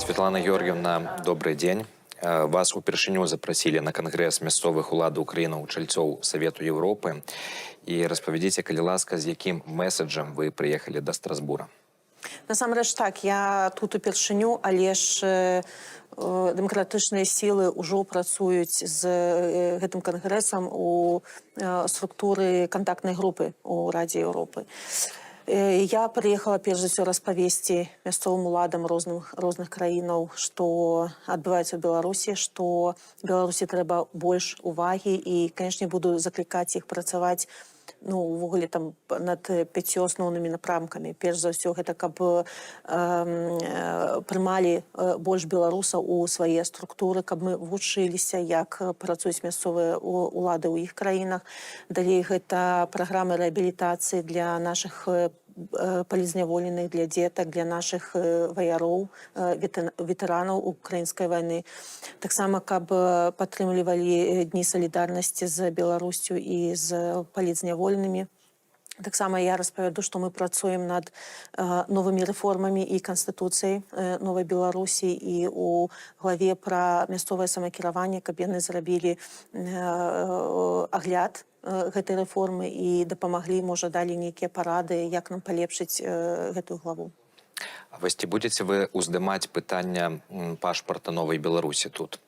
Светлана Георгиевна, добрый день. Вас упершыню запросили на Конгресс мясцовых уладаў Украіны ў чальцоў Совету Европы. И распавядзіце, калі ласка, з якім месседжем вы приехали до Страсбура? Насамрэч так, я тут упершыню, але ж дэмакратычныя сілы ўжо працуюць з гэтым кангрэсам у структуры кантактнай групы ў Радзе Европы. Я приехала, перш за ўсё, распавесці мясцовым уладам розных краінаў, што адбываецца ў Беларусі, што Беларусі трэба больш увагі і, канешне, буду заклікаць іх працаваць увогуле там над 5 асноўнымі напрамкамі. Перш за ўсё, гэта каб прымалі больш беларусаў у свае структуры, каб мы вучыліся, як працуюць мясцовыя улады ў іх краінах. Далей гэта праграмы рэабілітацыі для нашых палізняволеных, для дзетак, для нашых ваяроў, ветэранаў украінскай вайны. Таксама, каб падтрымлівалі дні салідарнасці з Беларусю і з палізняволенымі. Таксама я распавяду, што мы працуем над новымі рэформамі і канстытуцыяй новай Беларусі і у главе пра мясцовае самакіраванне, каб яны зрабілі агляд гэтай рэформы і дапамаглі, можа, далі нейкія парады, як нам палепшыць гэтую главу. А вось ці будзеце вы ўздымаць пытання пашпарта новай Беларусі тут?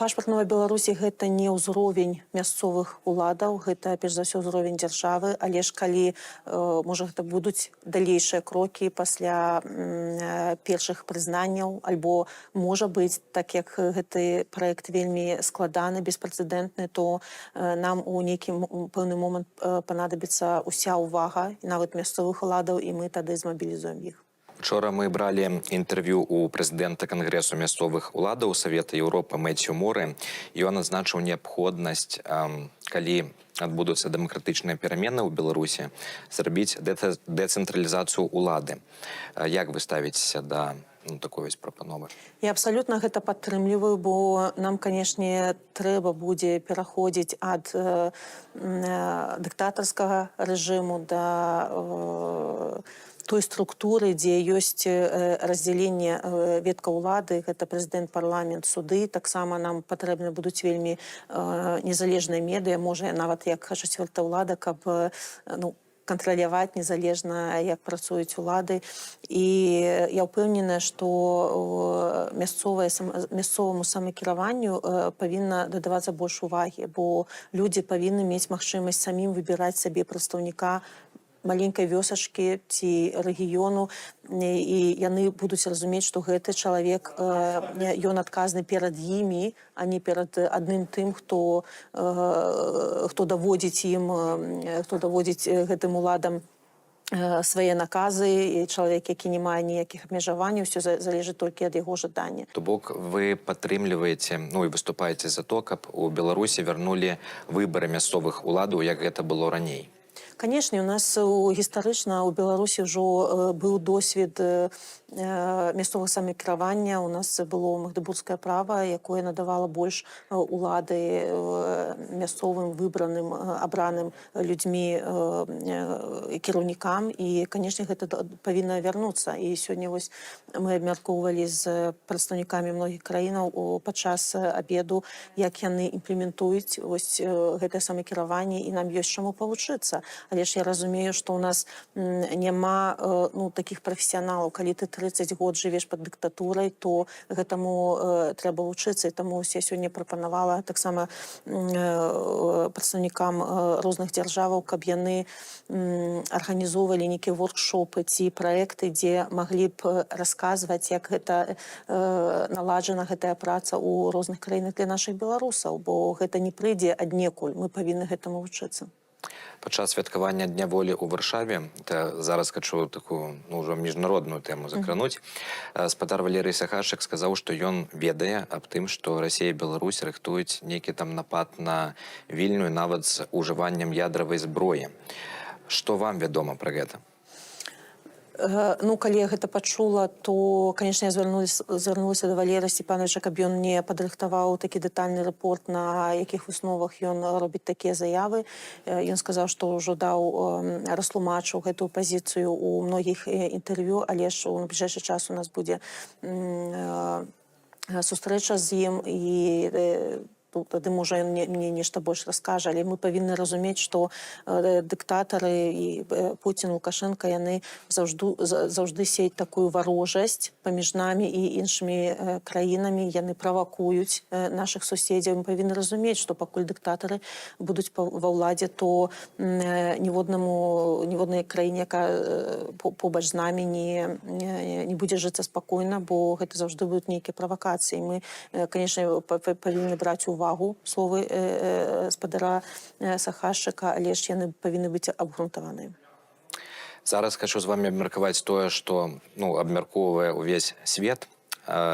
Пашпарт новай Беларусі гэта не ўзровень мясцовых уладаў, гэта перш за ўсё ўзровень дзяржавы, але ж калі, можа, гэта будуць далейшыя крокі пасля першых прызнанняў, альбо, можа быць, так як гэты праект вельмі складаны, беспрэцэдэнтны, то нам у нейкі пэўны момант панадабіцца ўся ўвага, нават мясцовых уладаў, і мы тады змабілізуем іх. Вчора мы брали інтэрв'ю у прэзідэнта Кангрэсу мясцовых уладаў Савета Европы Мэццю Моры, і ён адзначыў неабходнасць, калі адбудуцца дэмакратычныя перамены ў Беларусі, зрабіць дэцэнтралізацыю улады. Як вы ставіцеся да такой вось прапановы? Я абсалютна гэта падтрымліваю, бо нам, канешне, трэба будзе пераходзіць ад дыктатарскага рэжыму да той структуры, дзе ёсць раздзяленне ветка ўлады, гэта прэзідэнт, парламент, суды. Таксама нам патрэбны будуць вельмі незалежныя медыа, можа, нават як чацвёртая ўлада, каб кантраляваць незалежна, як працуюць улады. І я ўпэўненая, што мясцоваму самакіраванню павінна дадавацца больш увагі, бо людзі павінны мець магчымасць самім выбіраць сабе прадстаўніка маленькай вёсачкі ці рэгіёну, і яны будуць разумець, што гэты чалавек, ён адказны перад імі, а не перад адным тым, хто даводзіць гэтым уладам свае наказы, і чалавек, які не мае ніякіх абмежаванняў, усё залежыць толькі ад яго жадання. То бок вы падтрымліваеце, і выступаеце за то, каб у Беларусі вярнулі выбары мясцовых уладаў, як гэта было раней? Канешне, у нас гістарычна ў Беларусі ўжо быў досвед мясцовага самакіравання. У нас было магдыбургскае права, якое надавала больш улады мясцовым выбраным, абраным людзьмі кіраўнікам. І, канешне, гэта павінна вярнуцца. І сёння вось мы абмяркоўвалі з прадстаўнікамі многіх краінаў падчас абеду, як яны імплементуюць вось гэтае самакіраванне, і нам ёсць чаму павучыцца. Але ж я разумею, што ў нас няма такіх прафесіяналаў. Калі ты 30 год жывеш пад дыктатурай, то гэтаму трэба вучыцца. І таму я сёння прапанавала таксама прадстаўнікам розных дзяржаваў, каб яны арганізоўвалі нейкія воркшопы ці праекты, дзе маглі б расказваць, як гэта наладжана гэтая праца ў розных краінах для нашых беларусаў, бо гэта не прыйдзе аднекуль, мы павінны гэтаму вучыцца. Падчас святкавання Дня волі ў Варшаве, зараз хачу такую ўжо міжнародную тэму закрануць, спадар Валерый Сахарчык сказаў, што ён ведае аб тым, што Расія і Беларусь рыхтуюць нейкі там напад на Вільню, нават з ужываннем ядравай зброі. Што вам вядома пра гэта? Ну, калі я гэта пачула, то, конечно, я звярнулася да Валерыя Степановича, каб ён мне падрыхтаваў такі дэтальны рэпорт, на якіх высновах ён робіць такія заявы. Ён сказаў, што ўжо растлумачыў гэтую пазіцыю ў многіх інтэрв'ю, але ж у бліжэйшы час у нас будзе сустрэча з ім, і тады, можа, ён мне нешта больш раскажа, але мы павінны разумець, што дыктатары і Пуцін, Лукашенко, яны заўжды сеюць такую варожасць паміж намі і іншымі краінамі, яны правакуюць нашых суседзяў. Мы павінны разумець, што пакуль дыктатары будуць ва ўладзе, то ніводнай краіне, якая побач з намі, не будзе жыцца спакойна, бо гэта заўжды будуць нейкія правакацыі. Мы, конечно, павінны браць увагу словы спадара Сахашчыка, але ж яны павінны быць абгрунтаваныя. Зараз хочу з вами абмеркаваць тое, што абмяркоўвае ўвесь свет,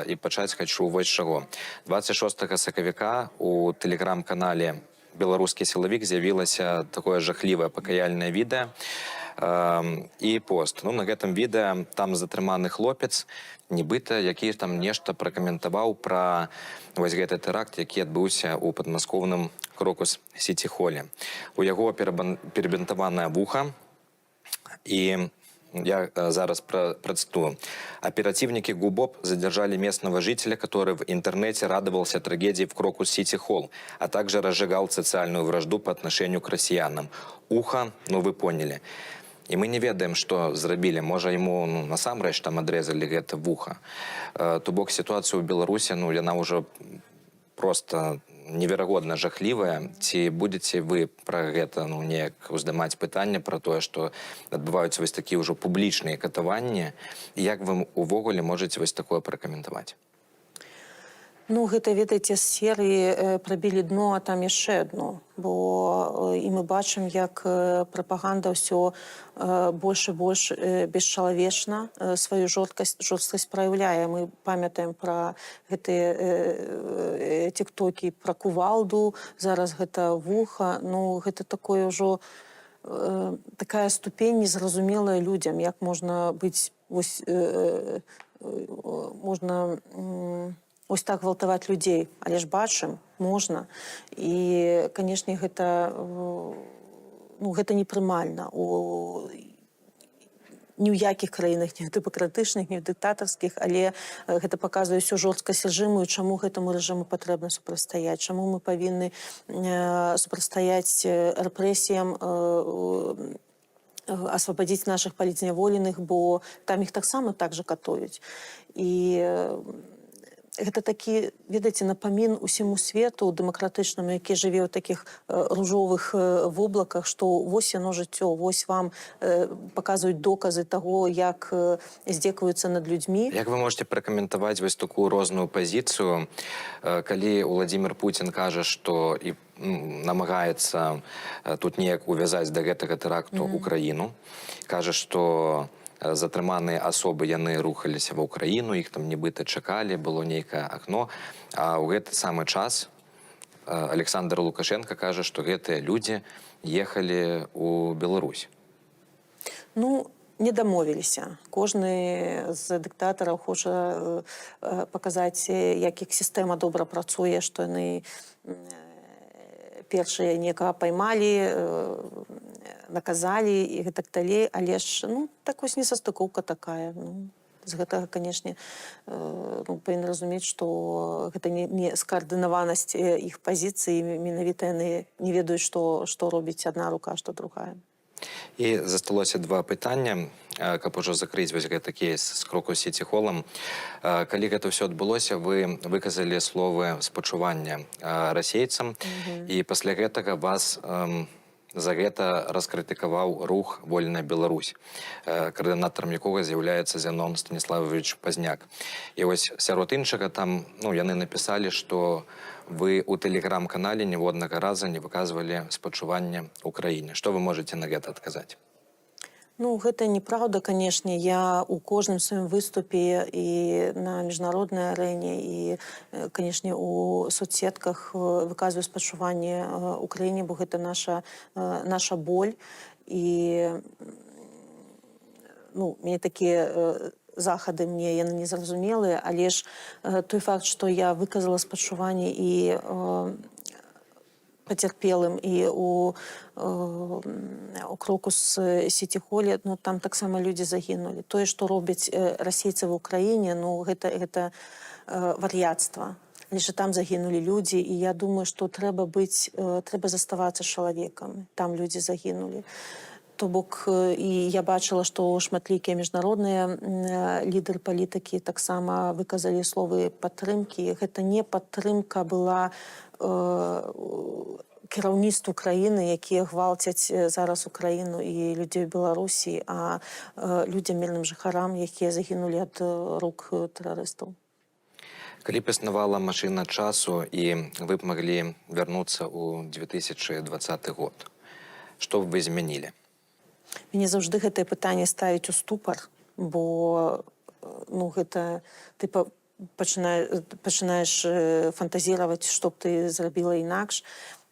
і пачаць хочу вось чаго. 26 сакавіка у тэлеграм-канале «Беларускі сілавік» з'явілася такое жахлівае пакаяльнае відэа і пост. На гэтым відэа там затрыманы хлопец, нібыта, які там нешта пракаментаваў пра вось гэты тэракт, які адбыўся ў падмаскоўным Крокус-Сіці-холе. У яго перабінтаванае вуха, и я зараз процитую. Оперативники ГУБОП задержали местного жителя, который в интернете радовался трагедии в Крокус-Сити-Холл, а также разжигал социальную вражду по отношению к россиянам. Ухо, вы поняли. И мы не ведаем, что зрабілі. Можа, ему насамрэч там адрезалі гэта вуха. То бок ситуацию в Беларуси, яна уже просто неверагодна жахлівая. Ці будете вы пра гэта неяк уздымаць пытанне пра тое, што адбываюцца вось такія ўжо публічныя катаванні? Як вы увогуле можаце вось такое пракаментаваць? Гэта, ведаеце, з серыі прабілі дно, а там яшчэ дно. Бо і мы бачым, як прапаганда ўсё больш і больш бесчалавечна сваю жорсткасць праяўляе. Мы памятаем пра гэтыя тиктокі пра кувалду, зараз гэта вуха. Гэта такое ўжо такая ступень незразумелая людзям, як можна быць ось так гвалтаваць людзей, але ж бачым, можна. І, канешне, гэта непрымальна. Ні ў якіх краінах, ні ў дэмакратычных, ні ў дыктатарскіх, але гэта паказвае ўсю жорсткасць рэжыму і чаму гэтаму рэжыму патрэбна супрацьстаяць, чаму мы павінны супрацьстаяць рэпрэсіям, асвабадзіць нашых палітзняволеных, бо там іх таксама так жа катуюць. І гэта такі, ведаеце, напамін усіму свету дэмакратычнаму, які жыве ў такіх ружовых воблаках, што вось яно жыццё, вось вам паказваюць доказы таго, як здзекуюцца над людзьмі. Як вы можете пракаментаваць вось такую розную пазіцыю, калі Владзімір Пуцін кажа, што і намагаецца тут неяк увязаць да гэтага тэракту Украіну, кажа, што затрыманыя асобы, яны рухаліся ва ўкраіну, іх там нібыта чакалі, было нейкае акно, а ў гэты самы час Александр Лукашенко кажа, што гэтыя людзі ехалі ў Беларусь. Не дамовіліся. Кожны з дыктатараў хоча паказаць, як іх сістэма добра працуе, што яны першыя некага паймалі, наказалі і гэтак далей, але ж так вось несастыкоўка такая. З гэтага, канешне, павінны разумець, што гэта не скаардынаванасць іх пазіцыі, менавіта яны не ведаюць, што робіць адна рука, што другая. І засталося два пытання, каб ужо закрыць вось гэты кейс з Крокус-Сіці-Холам. Калі гэта ўсё адбылося, вы выказалі словы спачування расейцам, і пасля гэтага вас за гэта раскрытыкаваў рух «Вольная Беларусь», каардынатарам якога з'яўляецца Зянон Станіславович Пазняк. І вось сярод іншага там яны напісалі, што вы ў тэлеграм-канале ніводнага раза не выказвалі спачуванне ўкраіне. Што вы можаце на гэта адказаць? Гэта неправда, канешне. Я ў кожным сваім выступе і на міжнароднай арэне, і, канешне, у соцсетках выказваю спачуванне ўкраіне, бо гэта наша боль. І ну, мне такія захады мне яны не зразумелыя, але ж той факт, што я выказала спачуванне і пацярпелым і у крокус сіці-холе, ну, там таксама людзі загінулі. Тое, што робяць расейцы в Украіне, ну, гэта вар'яцтва. Але ж там загінулі людзі, і я думаю, што трэба заставацца чалавекам. Там людзі загінулі. То бок, і я бачыла, што шматлікія міжнародныя лідары палітыкі таксама выказалі словы падтрымкі. Гэта не падтрымка была кіраўніцтву краіны, якія гвалцяць зараз Украіну і людзей Беларусі, а людзям, мірным жыхарам, якія загінулі ад рук тэрарыстаў. Калі б існавала машына часу і вы б маглі вярнуцца ў 2020 год, што б вы змянілі? Мяне заўжды гэтае пытанне ставіць у ступар, бо ну, гэта ты пачынаеш фантазіраваць, што б ты зрабіла інакш.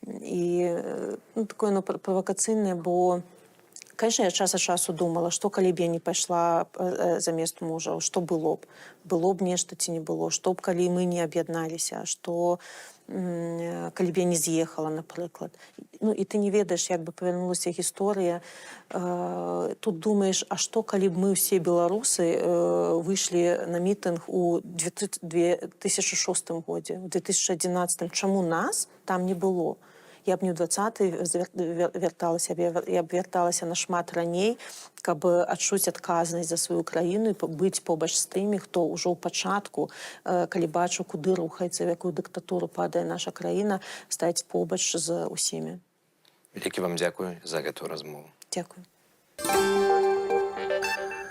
І ну, такое ну, правакацыйнае, бо, конечно, я час ад часу думала, што калі б я не пайшла замест мужа, што было б? Было б нешта ці не было? Што б, калі мы не аб'ядналіся? Што калі б я не з'ехала, напрыклад. Ну, і ты не ведаеш, як бы павярнулася гісторыя. Тут думаеш, а што, калі б мы ўсе беларусы выйшлі на мітынг у 2006 годзе, у 2011? Чаму нас там не было? Я б не ў 20-й вярталася, я б вярталася нашмат раней, каб адчуць адказнасць за сваю краіну і быць побач з тымі, хто ўжо ў пачатку, калі бачу, куды рухаецца, в якую дыктатуру падае наша краіна, стаць побач з усімі. Вялікі вам дзякуй за гэтую размову. Дзякуй.